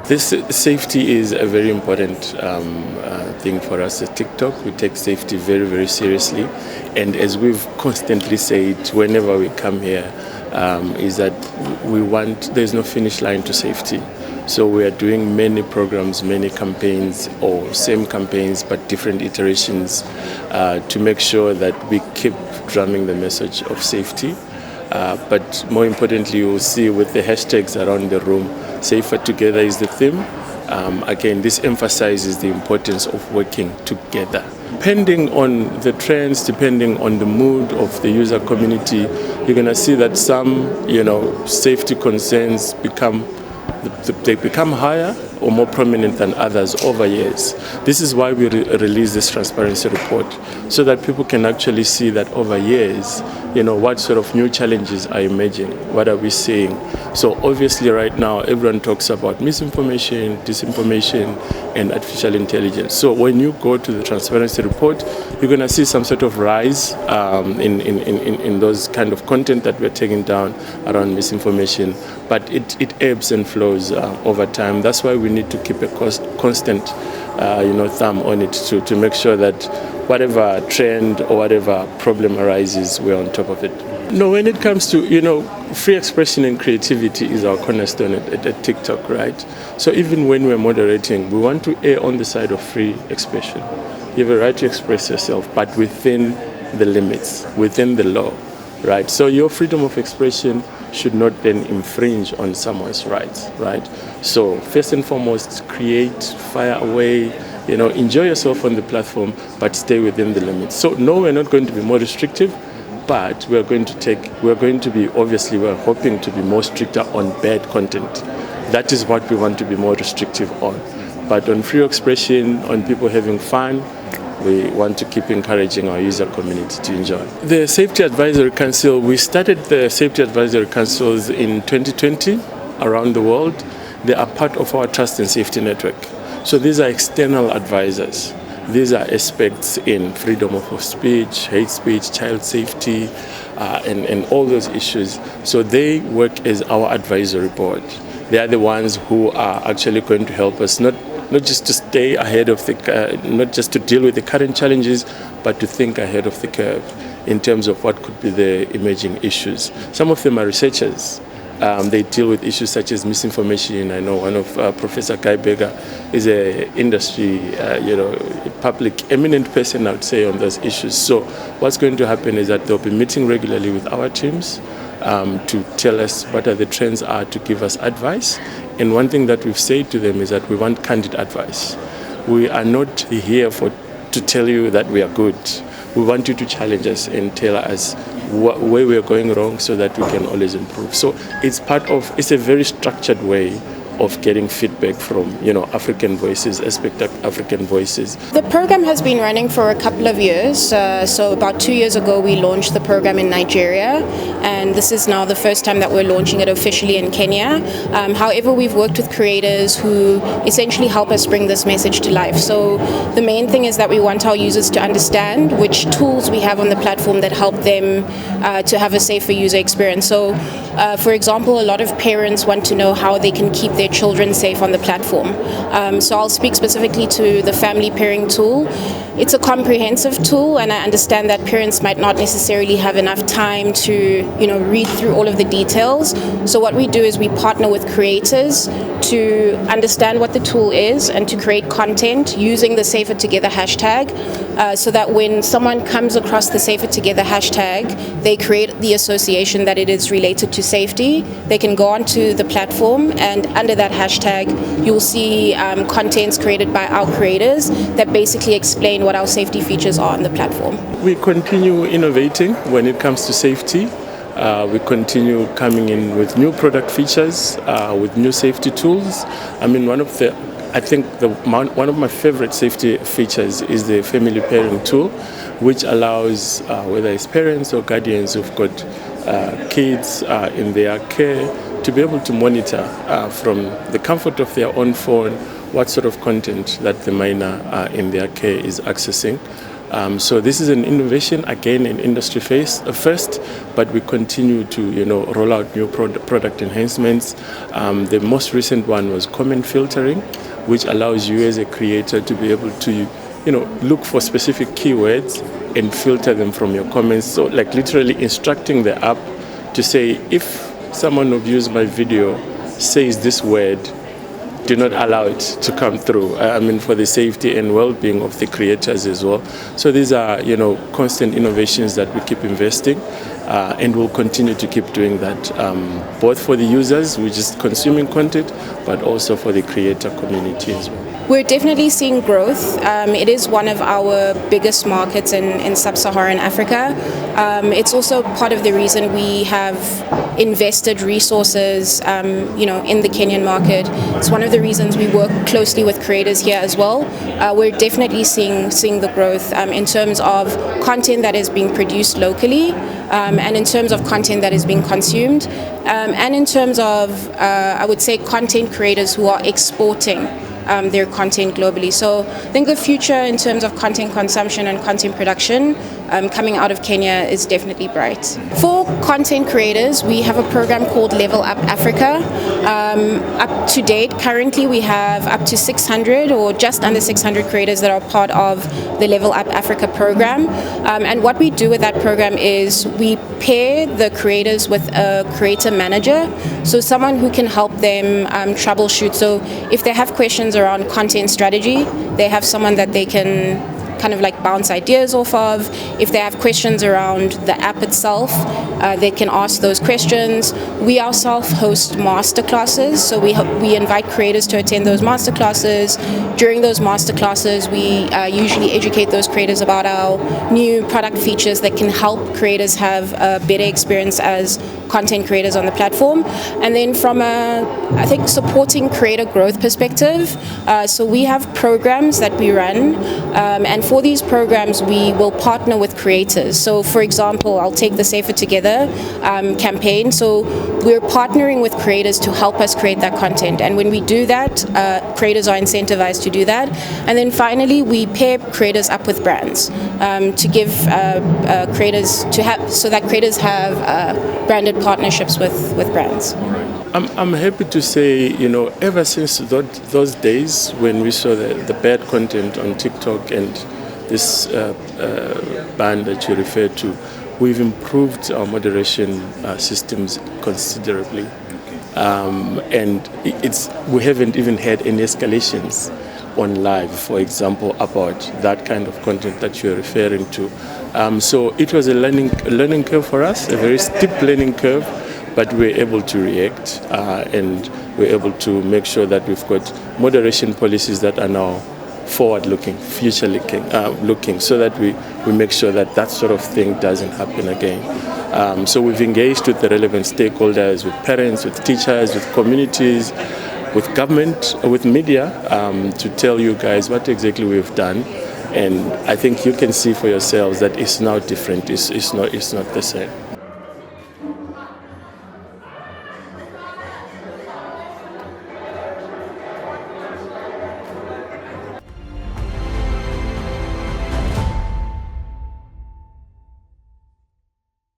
This safety is a very important thing for us at TikTok. We take safety very, very seriously. And as we've constantly said, whenever we come here, is that there's no finish line to safety. So we are doing many programs, many campaigns, or same campaigns but different iterations to make sure that we keep drumming the message of safety. But more importantly, you'll see with the hashtags around the room, safer together is the theme. Again, this emphasizes the importance of working together. Depending on the trends, depending on the mood of the user community, you're going to see that some, safety concerns become higher or more prominent than others over years. This is why we release this transparency report, so that people can actually see that over years, what sort of new challenges are emerging, what are we seeing. So obviously right now everyone talks about misinformation, disinformation, and artificial intelligence. So when you go to the transparency report, you're going to see some sort of rise in those kind of content that we're taking down around misinformation, but it ebbs and flows over time. That's why we need to keep a constant thumb on it to make sure that whatever trend or whatever problem arises, we're on top of it. No, when it comes to, free expression and creativity is our cornerstone at TikTok, right? So even when we're moderating, we want to err on the side of free expression. You have a right to express yourself, but within the limits, within the law, right? So your freedom of expression should not then infringe on someone's rights, right? So first and foremost, create, fire away, enjoy yourself on the platform, but stay within the limits. So no, we're not going to be more restrictive, but we're hoping to be more stricter on bad content. That is what we want to be more restrictive on. But on free expression, on people having fun, we want to keep encouraging our user community to enjoy. The Safety Advisory Council, we started the Safety Advisory Councils in 2020 around the world. They are part of our Trust and Safety Network. So these are external advisors. These are aspects in freedom of speech, hate speech, child safety, and all those issues. So they work as our advisory board. They are the ones who are actually going to help us not just to stay ahead of not just to deal with the current challenges, but to think ahead of the curve in terms of what could be the emerging issues. Some of them are researchers. They deal with issues such as misinformation. I know one of Professor Guy Berger is an industry, public eminent person, I would say, on those issues. So what's going to happen is that they'll be meeting regularly with our teams to tell us what are the trends are, to give us advice. And one thing that we've said to them is that we want candid advice. We are not here to tell you that we are good. We want you to challenge us and tell us where we are going wrong so that we can always improve. So it's a very structured way of getting feedback from, African voices, African voices. The program has been running for a couple of years. So about 2 years ago, we launched the program in Nigeria, and this is now the first time that we're launching it officially in Kenya. However, we've worked with creators who essentially help us bring this message to life. So the main thing is that we want our users to understand which tools we have on the platform that help them to have a safer user experience. So, for example, a lot of parents want to know how they can keep their children safe on the platform. So I'll speak specifically to the family pairing tool. It's a comprehensive tool, and I understand that parents might not necessarily have enough time to, read through all of the details. So what we do is we partner with creators to understand what the tool is and to create content using the Safer Together hashtag, so that when someone comes across the Safer Together hashtag, they create the association that it is related to safety. They can go onto the platform, and under that hashtag, you'll see contents created by our creators that basically explain what our safety features are on the platform. We continue innovating when it comes to safety. We continue coming in with new product features, with new safety tools. I mean, one of my favorite safety features is the family pairing tool, which allows whether it's parents or guardians who've got kids in their care to be able to monitor from the comfort of their own phone what sort of content that the minor in their care is accessing. So this is an innovation, again, in industry first, but we continue to, roll out new product enhancements. The most recent one was comment filtering, which allows you as a creator to be able to, look for specific keywords and filter them from your comments. So like literally instructing the app to say, if someone who views my video says this word, do not allow it to come through. For the safety and well-being of the creators as well. So these are, constant innovations that we keep investing, and we'll continue to keep doing that, both for the users, which is consuming content, but also for the creator community as well. We're definitely seeing growth. It is one of our biggest markets in Sub-Saharan Africa. It's also part of the reason we have invested resources, in the Kenyan market. It's one of the reasons we work closely with creators here as well. We're definitely seeing the growth in terms of content that is being produced locally, and in terms of content that is being consumed, and in terms of, I would say, content creators who are exporting their content globally. So I think the future in terms of content consumption and content production coming out of Kenya is definitely bright. For content creators, we have a program called Level Up Africa. Up to date, currently we have up to 600 or just under 600 creators that are part of the Level Up Africa program. And what we do with that program is we pair the creators with a creator manager, so someone who can help them troubleshoot. So if they have questions around content strategy, they have someone that they can kind of like bounce ideas off of. If they have questions around the app itself, they can ask those questions. We ourselves host masterclasses, so we invite creators to attend those masterclasses. During those masterclasses, we usually educate those creators about our new product features that can help creators have a better experience as content creators on the platform. And then from I think supporting creator growth perspective, so we have programs that we run, and for these programs we will partner with creators. So for example, I'll take the Safer Together campaign. So we're partnering with creators to help us create that content, and when we do that, creators are incentivized to do that. And then finally, we pair creators up with brands to give creators to have, so that creators have branded partnerships with brands. I'm happy to say, ever since those days when we saw the bad content on TikTok and this ban that you referred to, we've improved our moderation systems considerably. And we haven't even had any escalations on live, for example, about that kind of content that you're referring to. So it was a learning curve for us, a very steep learning curve, but we're able to react, and we're able to make sure that we've got moderation policies that are now forward-looking, future-looking, so that we make sure that sort of thing doesn't happen again. So we've engaged with the relevant stakeholders, with parents, with teachers, with communities, with government, with media, to tell you guys what exactly we've done. And I think you can see for yourselves that it's now different. It's not the same.